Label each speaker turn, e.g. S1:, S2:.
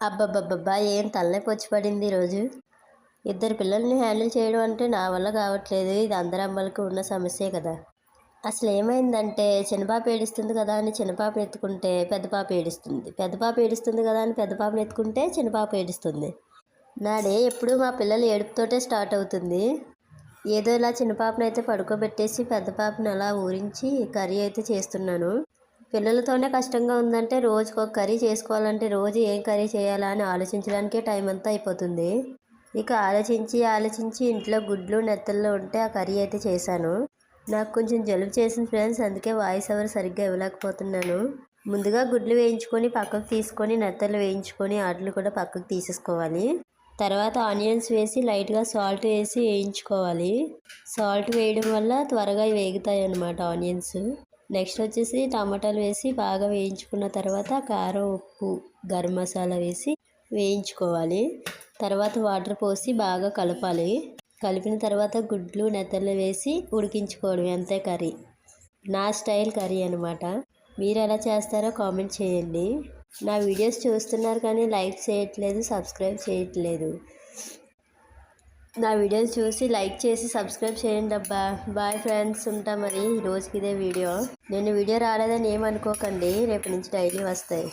S1: అబ్బబ్బబ్బబ్బా! ఏం తలనొప్పి వచ్చి పడింది ఈరోజు. ఇద్దరు పిల్లల్ని హ్యాండిల్ చేయడం అంటే నా వల్ల కావట్లేదు. ఇది అందరి అమ్మలకి ఉన్న సమస్యే కదా! అసలేమైందంటే చిన్న పాప ఏడుస్తుంది కదా అని చిన్న పాపని ఎత్తుకుంటే పెద్ద పాప ఏడుస్తుంది. పెద్ద పాప ఏడుస్తుంది కదా అని పెద్ద పాపని ఎత్తుకుంటే చిన్న పాప ఏడుస్తుంది. నా డే ఎప్పుడూ మా పిల్లల ఏడుపుతోటే స్టార్ట్ అవుతుంది. ఏదో ఇలా చిన్న పాపనైతే పడుకోబెట్టేసి పెద్ద పాపని అలా ఊరించి కర్రీ అయితే చేస్తున్నాను. పిల్లలతోనే కష్టంగా ఉందంటే రోజుకొక కర్రీ చేసుకోవాలంటే రోజు ఏం కర్రీ చేయాలా అని ఆలోచించడానికే టైం అంతా అయిపోతుంది. ఇక ఆలోచించి ఇంట్లో గుడ్లు నెత్తల్లో ఉంటే ఆ కర్రీ అయితే చేశాను. నాకు కొంచెం జలుబు చేసింది ఫ్రెండ్స్, అందుకే వాయిస్ ఓవర్ సరిగ్గా ఇవ్వలేకపోతున్నాను. ముందుగా గుడ్లు వేయించుకొని పక్కకు తీసుకొని నెత్తలు వేయించుకొని వాటిని కూడా పక్కకు తీసేసుకోవాలి. తర్వాత ఆనియన్స్ వేసి లైట్గా సాల్ట్ వేసి వేయించుకోవాలి. సాల్ట్ వేయడం వల్ల త్వరగా వేగుతాయి అన్నమాట ఆనియన్స్. నెక్స్ట్ వచ్చేసి టమాటాలు వేసి బాగా వేయించుకున్న తర్వాత కారం, ఉప్పు, గరం మసాలా వేసి వేయించుకోవాలి. తర్వాత వాటర్ పోసి బాగా కలపాలి. కలిపిన తర్వాత గుడ్లు నెత్తళ్ళు వేసి ఉడికించుకోవడం, అంతే కర్రీ. నా స్టైల్ కర్రీ అనమాట. మీరు ఎలా చేస్తారో కామెంట్ చేయండి. నా వీడియోస్ చూస్తున్నారు కానీ లైక్ చేయట్లేదు, సబ్స్క్రైబ్ చేయట్లేదు. నా వీడియోస్ చూసి లైక్ చేసి సబ్స్క్రైబ్ చేయండి అబ్బా. బాయ్ ఫ్రెండ్స్, ఉంటా మరి. ఈ రోజుకి ఇదే వీడియో. నేను వీడియో రాలేదని ఏమనుకోకండి, రేపు నుంచి డైలీ వస్తాయి.